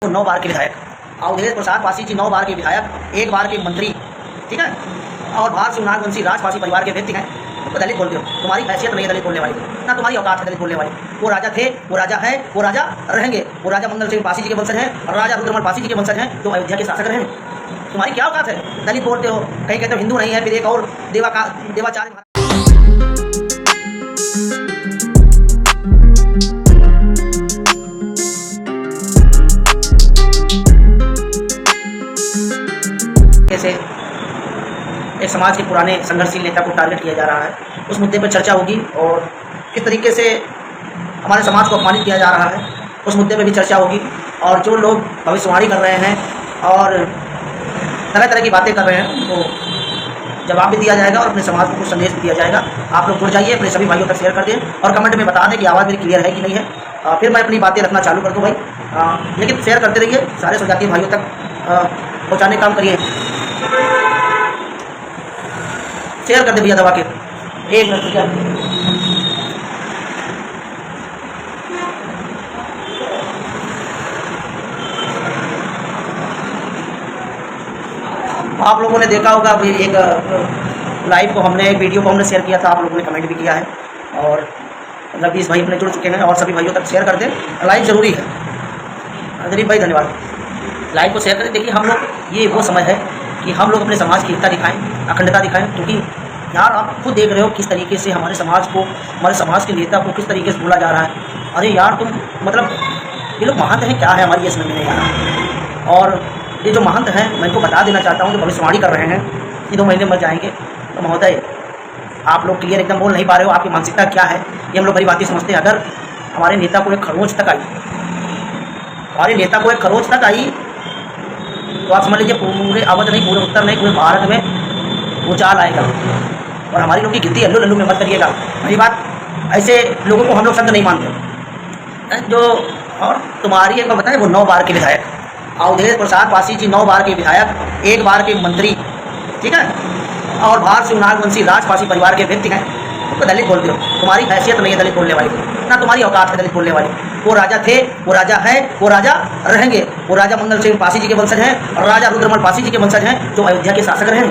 9 बार के विधायक, अवधेश प्रसाद पासी जी 9 बार के विधायक, 1 बार के मंत्री, ठीक है, और भारत सिंह नागवंशी राजपासी परिवार के व्यक्ति हैं। तो दलित बोलते हो, तुम्हारी हैसियत नहीं है दलित बोलने वाली, ना तुम्हारी औकात है दलित बोलने वाली। वो राजा थे, वो राजा है, वो राजा रहेंगे। वो राजा मंगल सिंह पासी जी के वंशज हैं और राजा रुद्रमल पासी जी के वंशज हैं जो अयोध्या के शासक रहे। तुम्हारी क्या औकात है? दलित बोलते हो, कहीं कहते हो हिंदू नहीं है, फिर एक और देवाचार्य से एक समाज के पुराने संघर्षशील नेता को टारगेट किया जा रहा है। उस मुद्दे पर चर्चा होगी और किस तरीके से हमारे समाज को अपमानित किया जा रहा है उस मुद्दे पर भी चर्चा होगी। और जो लोग भविष्यवाणी कर रहे हैं और तरह तरह की बातें कर रहे हैं उनको जवाब भी दिया जाएगा और अपने समाज को कुछ संदेश भी दिया जाएगा। आप लोग जुड़ जाइए, अपने सभी भाइयों तक शेयर कर दें और कमेंट में बता दें कि आवाज़ मेरी क्लियर है कि नहीं है। फिर मैं अपनी बातें रखना चालू कर दूँ भाई, लेकिन शेयर करते रहिए, सारे स्वजातीय भाइयों तक पहुँचाने का काम करिए। शेयर कर दे भैया दबा के, 1 मिनट क्या आप लोगों ने देखा होगा अभी एक लाइव को हमने, एक वीडियो को हमने शेयर किया था, आप लोगों ने कमेंट भी किया है और 20 भाई अपने जुड़ चुके हैं और सभी भाइयों तक शेयर कर दें। लाइव जरूरी है। गरीब भाई धन्यवाद, लाइव को शेयर करें। देखिए हम लोग, ये वो समय है कि हम लोग अपने समाज की एकता दिखाएं, अखंडता दिखाएं, क्योंकि यार आप खुद देख रहे हो किस तरीके से हमारे समाज को, हमारे समाज के नेता को किस तरीके से बोला जा रहा है। अरे यार तुम मतलब ये लोग महंत हैं क्या है, हमारी ये समझ में नहीं आ रहा। और ये जो महंत हैं मैं इनको बता देना चाहता हूँ, जो भविष्यवाणी कर रहे हैं कि 2 महीने मर जाएंगे, तो महोदय आप लोग क्लियर एकदम बोल नहीं पा रहे हो, आपकी मानसिकता क्या है ये हम लोग बड़ी बातें समझते हैं। अगर हमारे नेता को एक खरोंच तक आई, हमारे नेता को एक खरोंच तक आई तो आप समझ लीजिए पूरे अवध नहीं, पूरे उत्तर नहीं, पूरे भारत में भूचाल आएगा। और हमारी लोग की गिनती अल्लू लल्लू में मत करिएगा, मेरी बात, ऐसे लोगों को हम लोग शब्द नहीं मानते। जो और तुम्हारी एक बार बताएं, वो 9 बार के विधायक, अवधेश प्रसाद पासी जी 9 बार के विधायक, 1 बार के मंत्री, ठीक है, और भारत सिंह नागवंशी राजपासी परिवार के व्यक्ति हैं। तो दलित बोलते हो, तुम्हारी हैसियत नहीं है दलित बोलने वाली, ना तुम्हारी औकात है दलित बोलने वाली। वो राजा थे, वो राजा है, वो राजा रहेंगे। वो राजा मंगल सिंह पासी जी के वंशज हैं और राजा रुद्रमल पासी जी के वंशज हैं जो अयोध्या के शासक रहे।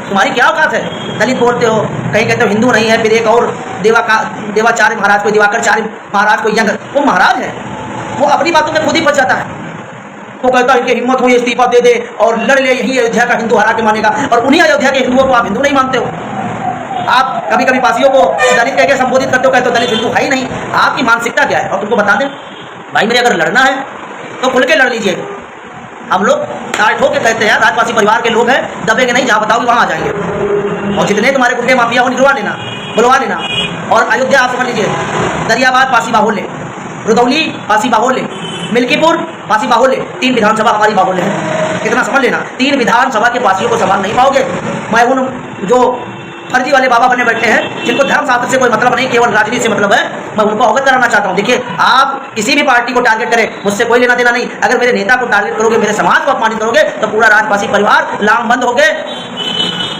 तुम्हारी क्या औकात है? दलित बोलते हो, कहीं कहते हो हिंदू नहीं है, फिर एक और देवाचार्य महाराज को, दिवाकराचार्य महाराज को यंग, वो महाराज है, वो अपनी बातों में खुद ही फंस जाता है। वो कहता है इनकी हिम्मत हुई इस्तीफा दे दे और लड़ ले, यही अयोध्या का हिंदू हरा के मानेगा। और उन्हीं अयोध्या के हिंदुओं को आप हिंदू नहीं मानते हो। आप कभी कभी पासियों को दलित कह के संबोधित करते हो, कहते हो दलित हिंदू है ही नहीं। आपकी मानसिकता क्या है? और तुमको बता दें भाई मेरे, अगर लड़ना है तो खुल के लड़ लीजिए। हम लोग ताल ठोक के कहते हैं राजपासी परिवार के लोग हैं, दबेंगे नहीं, जहाँ बताओगे वहाँ आ जाएंगे। और जितने तुम्हारे गुंडे माफिया हो निकलवा लेना, बुलवा लेना। और अयोध्या आप समझ लीजिए, दरियाबाद पासी बाहुल्य, रुदौली पासी बाहुल्य, मिल्कीपुर पासी बाहुल्य, 3 विधानसभा हमारी बाहुल्य है। कितना समझ लेना, 3 विधानसभा के पासियों को संभाल नहीं पाओगे। मैं उन जो फर्जी वाले बाबा बने बैठे हैं, जिनको धर्मशास्त्र से कोई मतलब नहीं, केवल राजनीति से मतलब है, मैं उनको अवगत कराना चाहता हूँ। देखिए आप किसी भी पार्टी को टारगेट करें, मुझसे कोई लेना देना नहीं। अगर मेरे नेता को टारगेट करोगे, मेरे समाज को अपमानित करोगे, तो पूरा राजपासी परिवार लामबंद होकर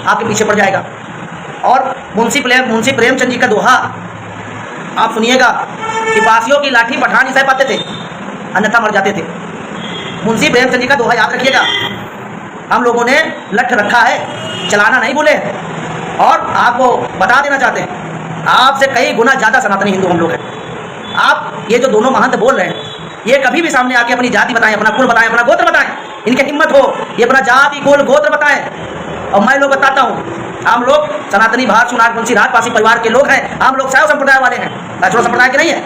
आपके पीछे पड़ जाएगा। और मुंशी प्रेमचंद जी का दोहा आप सुनिएगा कि पासियों की लाठी पठान ही सह पाते थे, अन्यथा मर जाते थे। मुंशी प्रेमचंद जी का दोहा याद रखिएगा। हम लोगों ने लठ रखा है, चलाना नहीं भूले। और आपको बता देना चाहते हैं, आपसे कई गुना ज़्यादा सनातनी हिंदू हम लोग हैं। आप ये जो दोनों महंत बोल रहे हैं, ये कभी भी सामने आके अपनी जाति बताएं, अपना कुल बताएं, अपना गोत्र बताएं, इनकी हिम्मत हो, ये अपना जाति कुल गोत्र बताएं। और मैं लोग बताता हूँ, हम लोग सनातनी भारत सिंह नागवंशी राजपासी परिवार के लोग हैं। हम लोग शैव संप्रदाय वाले हैं, वैष्णव संप्रदाय के नहीं है।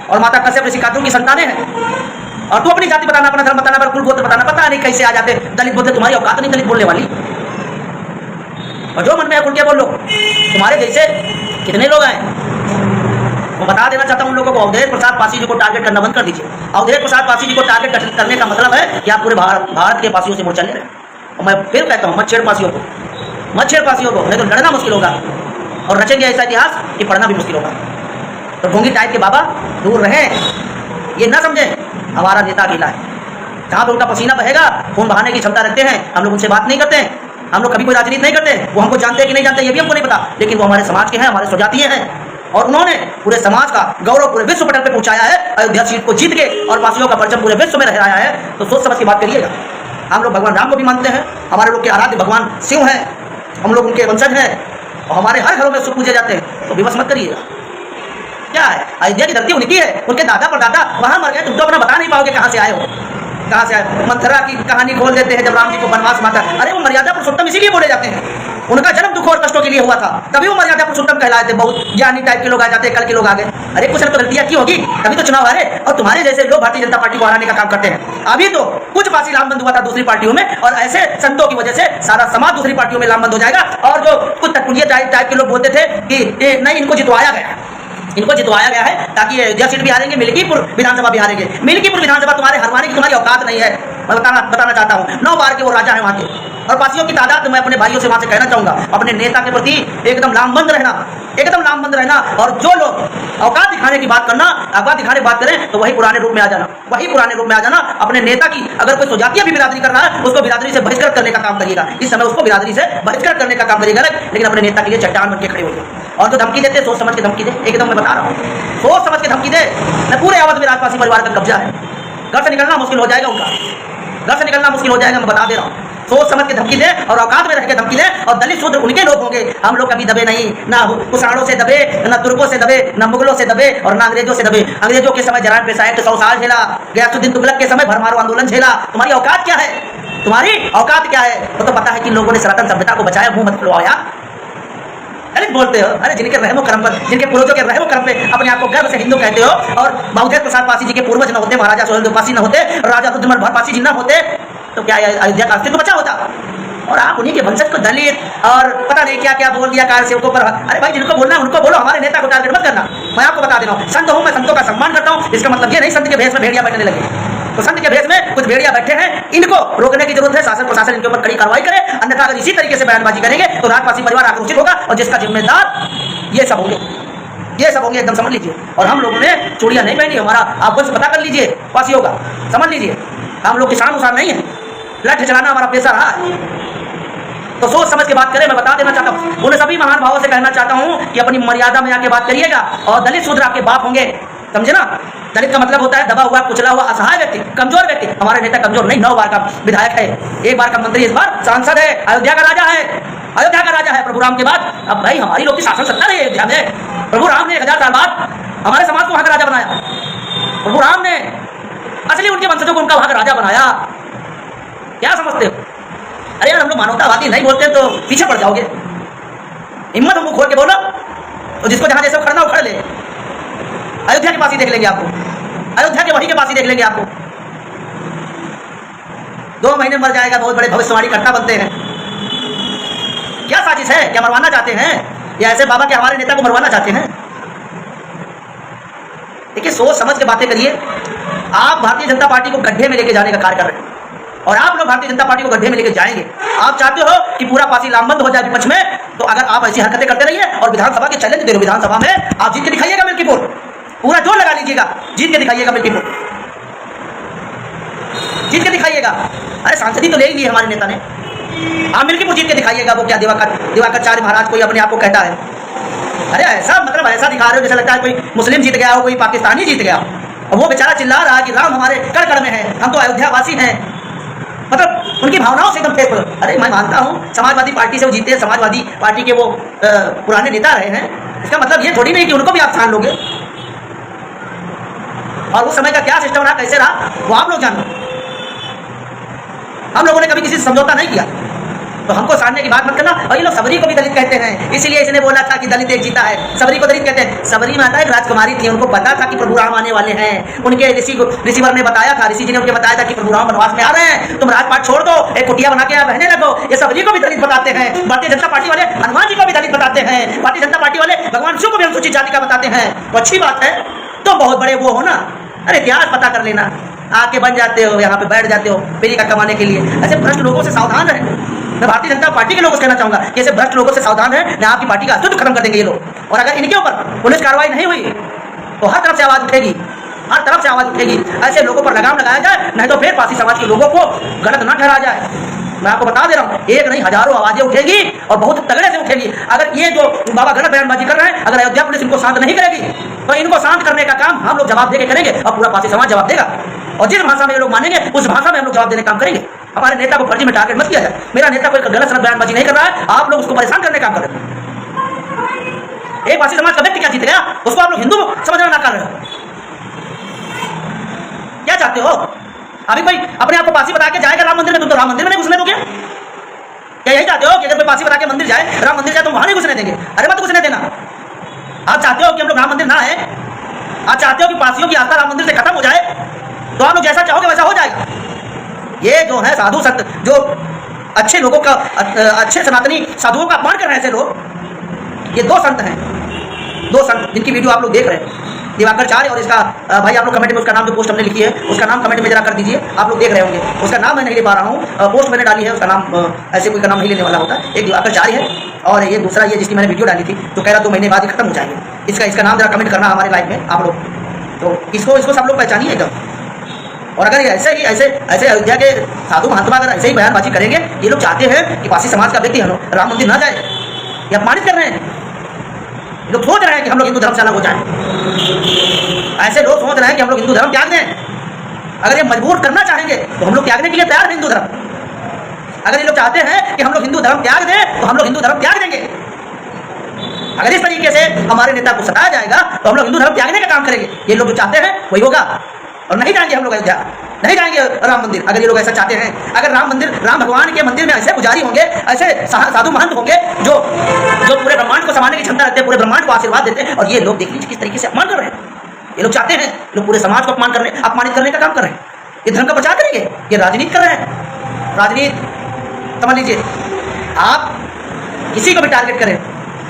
और माता कश्यप ऋषि कातुल की संतानें हैं। और तू अपनी जाति बताना, अपना धर्म बताना, अपना कुल गोत्र बताना, पता नहीं कैसे आ जाते दलित बोलते। तुम्हारी औकात नहीं दलित बोलने वाली। और जो मन में है खुल के बोल लो। तुम्हारे जैसे कितने लोग आए, वो बता देना चाहता हूँ उन लोगों को। अवधेश प्रसाद पासी जी को टारगेट करना बंद कर दीजिए। अवधेश प्रसाद पासी जी को टारगेट करने का मतलब है कि आप पूरे भारत के पासियों से मोर्चा ले रहे हैं। और मैं फिर कहता हूँ, मत छेड़ पासियों को, मत छेड़ पासियों को, नहीं तो लड़ना मुश्किल होगा और रचेंगे ऐसा इतिहास कि पढ़ना भी मुश्किल होगा। तो ढोंगी टाइप के बाबा दूर रहें, ये ना समझें हमारा नेता अकेला है। जहाँ पर उनका पसीना बहेगा, खून बहाने की क्षमता रखते हैं, हम लोग उनसे बात नहीं करते हैं। हम लोग कभी कोई राजनीति नहीं करते। वो हमको जानते हैं कि नहीं जानते ये भी हमको नहीं पता, लेकिन वो हमारे समाज के हैं, हमारे स्वजातीय हैं। और उन्होंने पूरे समाज का गौरव पूरे विश्व पटल पे पहुंचाया है। अयोध्या सीट को जीत के और वासियों का परचम पूरे विश्व में लहराया है। तो सोच समझ की बात करिएगा। हम लोग भगवान राम को भी मानते हैं, हमारे लोग के आराध्य भगवान शिव हैं, हम लोग उनके वंशज हैं और हमारे हर घरों में उसको पूजे जाते हैं। तो विवश मत करिएगा। क्या है, अयोध्या की धरती उनकी है, उनके दादा परदादा वहां मर गए। तुम तो अपना बता नहीं पाओगे कहां से आए हो, कहां से आए। मथुरा की कहानी खोल देते हैं जब राम जी को वनवास माता। अरे वो मर्यादा पुरुषोत्तम इसीलिए बोले जाते हैं, उनका जन्म दुख और कष्टों के लिए हुआ था, तभी वो मर्यादा पुरुषोत्तम कहलाए थे। बहुत ज्ञानी टाइप के लोग आ जाते हैं, कल के लोग आ गए। अरे कुछ न तो गलतियां की होगी तभी तो चुनाव हारे। और तुम्हारे जैसे लोग भारतीय जनता पार्टी को हराने का काम करते हैं। अभी तो कुछ पासी लामबंद हुआ था दूसरी पार्टियों में, और ऐसे संतों की वजह से सारा समाज दूसरी पार्टियों में लामबंद हो जाएगा। और जो कुछ तटपुलिया टाइप के लोग बोलते थे कि नहीं इनको जितवाया गया, इनको जितवाया गया है ताकि अयोध्या सीट भी हारेंगे, मिल्कीपुर विधानसभा भी हारेंगे। मिल्कीपुर विधानसभा तुम्हारे हरवाने की तुम्हारी औकात नहीं है। मैं बताना चाहता हूँ 9 बार के वो राजा है वहाँ के, और पासियों की तादाद मैं अपने भाइयों से वहाँ से कहना चाहूँगा, अपने नेता के प्रति एकदम लामबंद रहना, एकदम लामबंद रहना। और जो लोग औकात दिखाने की बात करना, औकात दिखाने की बात करें तो वही पुराने रूप में आ जाना, वही पुराने रूप में आ जाना। अपने नेता की अगर कोई स्वजातीय भी बिरादरी कर रहा है उसको बिरादरी से बहिष्कार करने का काम करिएगा। इस समय उसको बिरादरी से बहिष्कार करने का काम करिएगा, लेकिन अपने नेता के लिए चट्टान बन के खड़े होइए। और जो धमकी देते सोच समझ के धमकी दे, एकदम मैं बता रहा हूँ, सोच समझ के धमकी दे। मैं पूरे अवध में राजपासी परिवार का कब्जा है, घर से निकलना मुश्किल हो जाएगा उनका, घर से निकलना मुश्किल हो जाएगा, मैं बता दे रहा हूँ। सोच समझ के धमकी दे और औकात में रह के धमकी दे। और दलित शूद्र उनके लोग होंगे, हम लोग कभी दबे नहीं, ना कुषाणों से दबे, ना तुर्कों से दबे, ना मुगलों से दबे और ना अंग्रेजों से दबे। अंग्रेजों के समय जरान पेशा एक्ट 100 साल झेला, गयासुद्दीन तुगलक के समय भरमारो आंदोलन झेला। तुम्हारी औकात क्या है, तुम्हारी औकात क्या है? तो पता है कि लोगों ने सनातन सभ्यता को बचाया, मुंह मत खुलवाओ यार। अरे बोलते हो, अरे जिनके रहमो करम पर, जिनके पूर्वजों के रहमो करम पे अपने आप को गर्व से हिंदू कहते हो, और बहुदेव प्रसाद पासी जी के पूर्वज न होते, महाराजा सोहेलदेव पासी न होते, राजा रुद्रमल भर पासी जी न होते, तो क्या अयोध्या का अस्तित्व बचा होता? और आप उन्हीं के वंशज को दलित और पता नहीं क्या क्या बोल दिया कार सेवकों पर। अरे भाई जिनको बोलना उनको बोलो, हमारे नेता को टारगेट मत करना। मैं आपको बता दे रहा हूँ, संत हूँ, मैं संतों का सम्मान करता हूँ, इसका मतलब ये नहीं संत के भेष में भेड़िया बैठने लगे। तो संत के भेष में कुछ भेड़िया बैठे हैं, इनको रोकने की जरूरत है। शासन प्रशासन इनके ऊपर कड़ी कार्रवाई करे, अन्यथा अगर इसी तरीके से बयानबाजी करेंगे तो राजपासी परिवार आक्रोशित होगा, और जिसका जिम्मेदार ये सब होंगे, ये सब होंगे, एकदम समझ लीजिए। और हम लोगों ने चूड़ियां नहीं पहनी, हमारा आप वंश पता कर लीजिए पासियों का, समझ लीजिए। हम लोग किसान उसान नहीं है, लठ चलाना हमारा पेशा रहा है। तो सोच समझ के बात करें। मैं बता देना चाहता हूँ, उन सभी महान भावों से कहना चाहता हूँ कि अपनी मर्यादा में आके बात करिएगा। और दलित शूद्र आपके बाप होंगे, समझे ना? दलित का मतलब होता है दबा हुआ, कुचला हुआ, असहाय व्यक्ति, कमजोर व्यक्ति। हमारे नेता कमजोर नहीं, 9 बार का विधायक है, 1 बार का मंत्री, इस बार सांसद है, अयोध्या का राजा है, अयोध्या का राजा है प्रभु राम के बाद। अब भाई हमारी लोग की शासन सत्ता रही है अयोध्या में। प्रभु राम ने 1000 साल बाद हमारे समाज को वहां का राजा बनाया। प्रभु राम ने असली उनके वंशजों को उनका वहां का राजा बनाया। क्या समझते हो? अरे यार हम लोग मानवतावादी नहीं बोलते तो पीछे पड़ जाओगे। हिम्मत हमको खोल के बोलो, तो जिसको जहां जैसे खड़ना उखड़ ले। अयोध्या के पास ही देख लेंगे आपको, अयोध्या के वही के पास ही देख लेंगे आपको। 2 महीने मर जाएगा, बहुत बड़े भविष्यवाणी करता बनते हैं। क्या साजिश है? क्या मरवाना चाहते हैं? या ऐसे बाबा के हमारे नेता को मरवाना चाहते हैं? देखिए सोच समझ के बातें करिए। आप भारतीय जनता पार्टी को गड्ढे में लेके जाने का कार्य कर रहे हैं, और आप लोग भारतीय जनता पार्टी को गड्ढे में लेके जाएंगे। आप चाहते हो कि पूरा पासी लामबंद हो जाए विपक्ष में, तो अगर आप ऐसी हरकतें करते रहिए और विधानसभा के चैलेंज दे रहे हो, विधानसभा में आप जीत के दिखाइएगा मिल्कीपुर, पूरा जोर लगा लीजिएगा, जीत के दिखाइएगा मिल्कीपुर, जीत के दिखाइएगा। अरे सांसदी तो ले ही ली हमारे नेता ने, आप मिल्कीपुर जीत के दिखाइएगा। वो क्या दिवाकराचार्य महाराज कोई अपने आप को कहता है? अरे ऐसा मतलब ऐसा दिखा रहे हो जैसा लगता है कोई मुस्लिम जीत गया हो, कोई पाकिस्तानी जीत गया। और वो बेचारा चिल्ला रहा है कि राम हमारे कड़ कड़ में है, हम तो अयोध्यावासी हैं। मतलब उनकी भावनाओं से एकदम ठेस पड़। अरे मैं मानता हूँ समाजवादी पार्टी से वो जीते, समाजवादी पार्टी के वो पुराने नेता रहे हैं, इसका मतलब ये थोड़ी नहीं कि उनको भी आप ठान लोगे। और उस समय का क्या सिस्टम रहा, कैसे रहा, वो आप लोग जानो। हम लोगों ने कभी किसी से समझौता नहीं किया, तो हमको साधने की बात मत करना। और ये लोग सबरी को भी दलित कहते हैं, इसीलिए इसने बोला था कि दलित एक जीता है, सबरी को दलित कहते हैं। सबरी माता एक राजकुमारी थी, उनको पता था कि प्रभु राम आने वाले हैं। उनके ऋषिवर ने बताया था, ऋषि जी ने उनको बताया था कि प्रभु राम वनवास में आ रहे हैं, तुम राजपाट छोड़ दो, एक कुटिया बना के यहाँ रहने लगो। ये सबरी को भी दलित बताते हैं। भारतीय जनता पार्टी वाले हनुमान जी को भी दलित बताते हैं, भारतीय जनता पार्टी वाले भगवान शिव को भी अनुसूचित जाति का बताते हैं। तो अच्छी बात है, तो बहुत बड़े वो हो ना। अरे इतिहास पता कर लेना, आके बन जाते हो, यहाँ पे बैठ जाते हो पेरी का कमाने के लिए। ऐसे भ्रष्ट लोगों से सावधान रहे। मैं भारतीय जनता पार्टी के लोगों से कहना चाहूंगा कि ऐसे भ्रष्ट लोगों से सावधान है, ना आपकी पार्टी का अस्तित्व खत्म कर देंगे ये लोग। और अगर इनके ऊपर पुलिस कार्रवाई नहीं हुई तो हर तरफ से आवाज उठेगी, हर तरफ से आवाज उठेगी। ऐसे लोगों पर लगाम लगाया जाए, नहीं तो फिर पासी समाज के लोगों को गलत न ठहराया जाए। मैं आपको बता दे रहा हूँ, एक नहीं हजारों आवाजें उठेगी और बहुत तगड़े से उठेगी। अगर ये जो बाबा गलत बयानबाजी कर रहे हैं, अगर अयोध्या पुलिस इनको शांत नहीं करेगी तो इनको शांत करने का काम हम लोग जवाब देके करेंगे और पूरा पासी समाज जवाब देगा। और जिस भाषा में ये लोग मानेंगे उस भाषा में हम लोग जवाब देने का काम करेंगे। हमारे नेता को फर्जी में टारगेट मत किया जाए। मेरा नेता कोई गलत सलत बयानबाजी नहीं कर रहा है, आप लोग उसको परेशान करने का काम कर रहे हैं। एक पासी समाज का व्यक्ति क्या जीतेगा, उसको आप लोग हिंदू समझना ना कर रहे हो। क्या चाहते हो? अभी कोई अपने आप को पासी बता के जाएगा राम मंदिर में, तुम तो राम मंदिर में नहीं घुसने दोगे? क्या यही चाहते हो कि अगर कोई पासी बता के मंदिर जाए, राम मंदिर जाए, तो वहां नहीं घुसने देंगे? अरे मत घुसने देना। आप चाहते हो कि हम लोग राम मंदिर ना आए? आप चाहते हो कि पासियों की आस्था राम मंदिर से खत्म हो जाए? तो आप लोग जैसा चाहोगे वैसा हो जाएगा। ये जो है साधु संत, जो अच्छे लोगों का, अच्छे सनातनी साधुओं का अपमान कर रहे हैं ऐसे लोग, ये दो संत हैं, दो संत जिनकी वीडियो आप लोग देख रहे हैं, दिवाकराचार्य और इसका भाई आप लोग कमेंट में उसका नाम जो पोस्ट हमने लिखी है उसका नाम कमेंट में जरा कर दीजिए। आप लोग देख रहे होंगे, उसका नाम मैं नहीं ले पा रहा हूँ, पोस्ट मैंने डाली है, उसका नाम ऐसे कोई का नाम नहीं लेने वाला होता। एक दिवाकराचार्य है और ये दूसरा ये जिसकी मैंने वीडियो डाली थी, तो कह रहा 2 महीने बाद ही खत्म हो जाएंगे। इसका नाम जरा कमेंट करना हमारे लाइव में आप लोग, तो इसको सब लोग पहचानिए एकदम। और अगर ये ऐसे अयोध्या के साधु महात्मा अगर ऐसे ही बयानबाजी करेंगे, ये लोग चाहते हैं कि पासी समाज का व्यक्ति राम मंदिर ना जाए, ये अपमानित कर रहे हैं। ये लोग सोच रहे हैं कि हम लोग हिंदू धर्म से अलग हो जाए। ऐसे लोग सोच रहे हैं कि हम लोग हिंदू धर्म त्याग दें। अगर ये मजबूर करना चाहेंगे तो हम लोग त्यागने के लिए तैयार हैं हिंदू धर्म। अगर ये लोग चाहते हैं कि हम लोग हिंदू धर्म त्याग दें तो हम लोग हिंदू धर्म त्याग देंगे। अगर इस तरीके से हमारे नेता को सताया जाएगा तो हम लोग हिंदू धर्म त्यागने का काम करेंगे। ये लोग जो चाहते हैं वही होगा, और नहीं जाएंगे हम लोग अयोध्या, नहीं जाएंगे राम मंदिर। अगर ये लोग ऐसा चाहते हैं, अगर राम मंदिर, राम भगवान के मंदिर में ऐसे पुजारी होंगे, ऐसे साधु महंत होंगे जो पूरे ब्रह्मांड को संभालने की क्षमता रखते हैं, पूरे ब्रह्मांड को आशीर्वाद देते हैं, और ये लोग देख लीजिए किस तरीके से अपमान कर रहे हैं। ये लोग चाहते हैं लोग पूरे समाज को अपमानित करने का काम कर रहे हैं। ये धर्म का प्रचार करेंगे, ये राजनीति कर रहे हैं। राजनीति समझ लीजिए, आप किसी को भी टारगेट करें,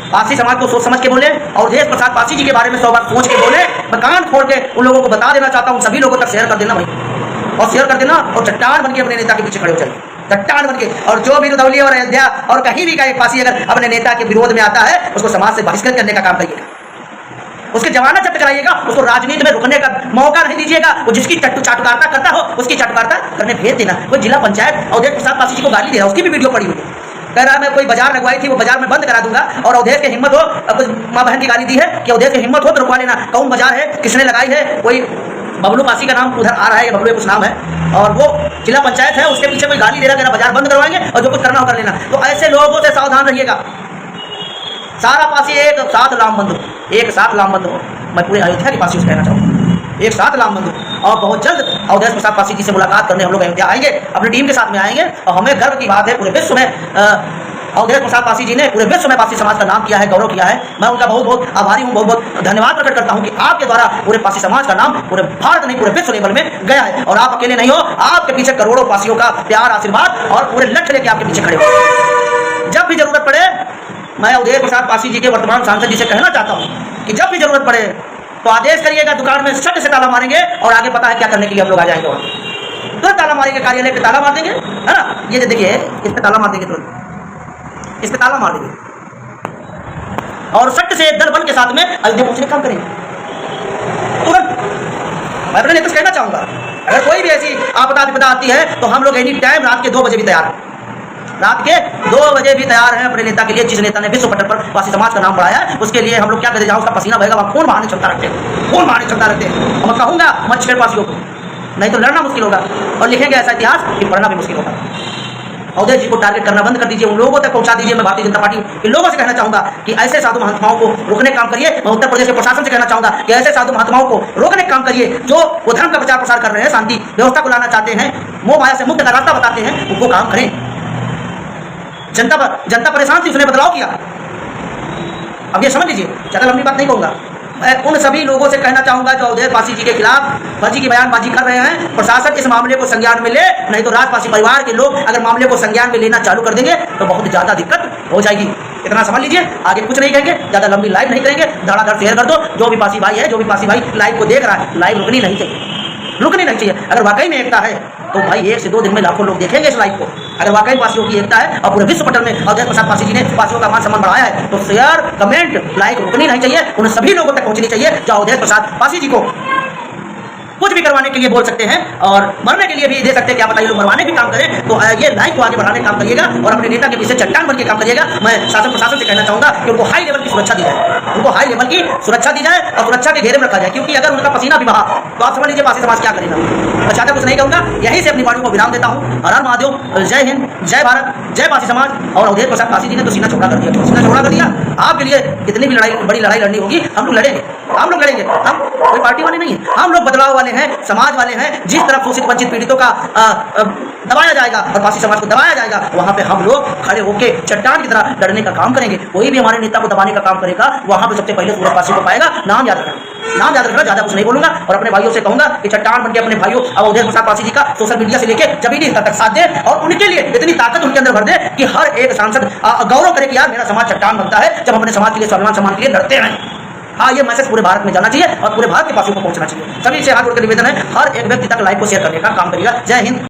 पासी समाज को सोच समझ के बोले, और देश प्रसाद पासी जी के बारे में 100 बार सोच के बोले। मैं कान खोल के उन लोगों को बता देना चाहता हूँ, सभी लोगों तक शेयर कर देना भाई, और शेयर कर देना, और चट्टान बन के अपने नेता के पीछे खड़े हो जाइए, चट्टान बन के। और जो भी रुदौली और अयोध्या और कहीं भी का एक पासी अगर अपने नेता के विरोध में आता है, उसको समाज से बहिष्कृत करने का काम करिएगा, उसके जमानत जब्त कराइएगा, उसको राजनीति में रुकने का मौका नहीं दीजिएगा। वो जिसकी चाटुकारिता करता हो उसकी चाटुकारिता करने भेज देना। कोई जिला पंचायत अवधेश प्रसाद पासी जी को गाली दे रहा है, उसकी भी वीडियो पड़ी हुई है, कह रहा है मैं कोई बाजार लगवाई थी, वो बाजार में बंद करा दूंगा, और अवधेश की हिम्मत हो, कुछ माँ बहन की गाली दी है कि अवधेश की हिम्मत हो तो रुकवा लेना। कौन बाजार है, किसने लगाई है, कोई बबलू पासी का नाम उधर आ रहा है, बबलू कुछ नाम है, और वो जिला पंचायत है, उसके पीछे कोई गाली दे रहा है, बाजार बंद करवाएंगे और जो कुछ करना हो कर लेना। तो ऐसे लोगों से सावधान रहिएगा। सारा पासी एक साथ लामबंद हो, एक साथ लामबंद हो। मैं पूरे अयोध्या के पासी से कहना चाहूँगा, एक साथ लामबंद हो। और बहुत जल्द अवधेश प्रसाद पासी जी से मुलाकात करने हम लोग अयोध्या आएंगे, अपनी टीम के साथ में आएंगे। और हमें गर्व की बात है, पूरे विश्व में अवधेश प्रसाद पासी जी ने पूरे विश्व में पासी समाज का नाम किया है, गौरव किया है। मैं उनका बहुत बहुत आभारी हूँ, बहुत बहुत धन्यवाद प्रकट करता हूँ कि आपके द्वारा पूरे पासी समाज का नाम पूरे भारत नहीं पूरे विश्व लेवल में गया है। और आप अकेले नहीं हो, आपके पीछे करोड़ों पासियों का प्यार, आशीर्वाद और पूरे लक्ष्य लेके आपके पीछे खड़े हो। जब भी जरूरत पड़े, मैं अवधेश प्रसाद पासी जी के वर्तमान सांसद जी से कहना चाहता हूँ कि जब भी जरूरत पड़े तो आदेश करिएगा, दुकान में सट से ताला मारेंगे, और आगे पता है क्या करने के लिए हम लोग आ जाएंगे वहाँ। तुरंत ताला मारेंगे, कार्यालय पे ताला मार देंगे, है ना। ये देखिए, इस पे ताला मार देंगे, तुरंत इस पे ताला मार देंगे, और सट से दल बल के साथ में अयोध्या पहुंचने का काम करेंगे तुरंत। मैं अपने नेता से कहना चाहूँगा, अगर कोई भी ऐसी आपदा विपदा आती है तो हम लोग एनी टाइम रात के 2 बजे भी तैयार हैं, रात के 2 बजे भी तैयार हैं अपने नेता के लिए। जिस नेता ने विश्व पटल पर पासी समाज का नाम बढ़ाया है, उसके लिए हम लोग क्या करें, जहाँ उसका पसीना बहेगा वहाँ खून बहाने क्षमता रखते हैं, खून बहाने क्षमता रखते हैं। और मैं कहूँगा मत छेड़ पासियों को, नहीं तो लड़ना मुश्किल होगा, और लिखेंगे ऐसा इतिहास कि पढ़ना भी मुश्किल होगा। अवधेश जी को टारगेट करना बंद कर दीजिए, उन लोगों तक पहुंचा दीजिए। मैं भारतीय जनता पार्टी के लोगों से कहना चाहूँगा कि ऐसे साधु महात्माओं को रोकने का काम करिए। मैं उत्तर प्रदेश के प्रशासन से कहना चाहूँगा कि ऐसे साधु महात्माओं को रोकने का काम करिए जो वो धर्म का प्रचार प्रसार कर रहे हैं, शांति व्यवस्था को लाना चाहते हैं, मोह माया से मुक्त का रास्ता बताते हैं, उनको काम करें। जनता परेशान थी, उसने बदलाव किया। अब ये समझ लीजिए, ज़्यादा लंबी बात नहीं कहूँगा। मैं उन सभी लोगों से कहना चाहूँगा जो अवधेश पासी जी के खिलाफ फर्जी की बयानबाजी कर रहे हैं, प्रशासन इस मामले को संज्ञान में ले, नहीं तो राजपासी परिवार के लोग अगर मामले को संज्ञान में लेना चालू कर देंगे तो बहुत ज़्यादा दिक्कत हो जाएगी। इतना समझ लीजिए, आगे कुछ नहीं कहेंगे, ज़्यादा लंबी लाइव नहीं करेंगे, धड़ाधड़ शेयर कर दो। जो भी पासी भाई है, जो भी पासी भाई लाइव को देख रहा है, लाइव रुकनी नहीं चाहिए, रुकनी नहीं चाहिए। अगर वाकई में एकता है तो भाई 1 से 2 दिन में लाखों लोग देखेंगे इस लाइव को। अगर वाकई पासियों की एकता है और पूरे विश्व पटल में अवधेश प्रसाद पासी जी ने पासियों का मान सम्मान बढ़ाया है, तो शेयर, कमेंट, लाइक रुकनी नहीं चाहिए। उन सभी लोगों तक पहुंचनी चाहिए जो अवधेश प्रसाद पासी जी को कुछ भी करवाने के लिए बोल सकते हैं और मरने के लिए भी दे सकते हैं। क्या पता ये लोग मरवाने भी काम करें। तो ये लाइफ को आगे बढ़ाने का काम करिएगा और अपने नेता के पीछे चट्टान बन के काम करिएगा। मैं शासन प्रशासन से कहना चाहूंगा कि उनको हाई लेवल की सुरक्षा दी जाए, उनको हाई लेवल की सुरक्षा दी जाए और सुरक्षा के घेरे में रखा जाए, क्योंकि अगर उनका पसीना भी बहा तो आप समझ लीजिए पासी समाज क्या करेगा। मैं ज्यादा कुछ नहीं कहूंगा, यहीं से अपनी वाणी को विराम देता हूँ। हर हर महादेव, जय हिंद, जय भारत, जय पासी समाज। और अवधेश प्रसाद पासी जी ने तो सीना चौड़ा कर दिया, सीना चौड़ा कर दिया। आपके लिए कितनी भी बड़ी लड़ाई लड़नी होगी, हम लोग लड़ेंगे, हम लोग लड़ेंगे। हम कोई पार्टी वाले नहीं है, हम लोग बदलाव वाले हैं, समाज वाले हैं। जिस तरफ शोषित वंचित पीड़ितों का दबाया जाएगा और पासी समाज को दबाया जाएगा, वहां पे हम लोग खड़े होकर चट्टान की तरह लड़ने का काम करेंगे। कोई भी हमारे नेता को दबाने का काम करेगा, वहां पे सबसे पहले सूरज पासी को पाएगा। नाम याद रखना, नाम याद रखना, ज्यादा कुछ नहीं बोलूंगा। और अपने भाइयों से कहूंगा कि चट्टान बनके अपने भाइयों अवधेश प्रसाद पासी जी का सोशल मीडिया से लेकर जमीनी स्तर तक साथ दे और उनके लिए इतनी ताकत उनके अंदर भर दे कि हर एक सांसद गौरव करे कि यार मेरा समाज चट्टान बनता है जब अपने समाज के लिए, स्वाभिमान सम्मान के लिए लड़ते हैं। हाँ, ये मैसेज पूरे भारत में जाना चाहिए और पूरे भारत के पासियों को पहुंचना चाहिए। सभी से हाथ जोड़ कर निवेदन है, हर एक व्यक्ति तक लाइव को शेयर करने का काम करिएगा। जय हिंद।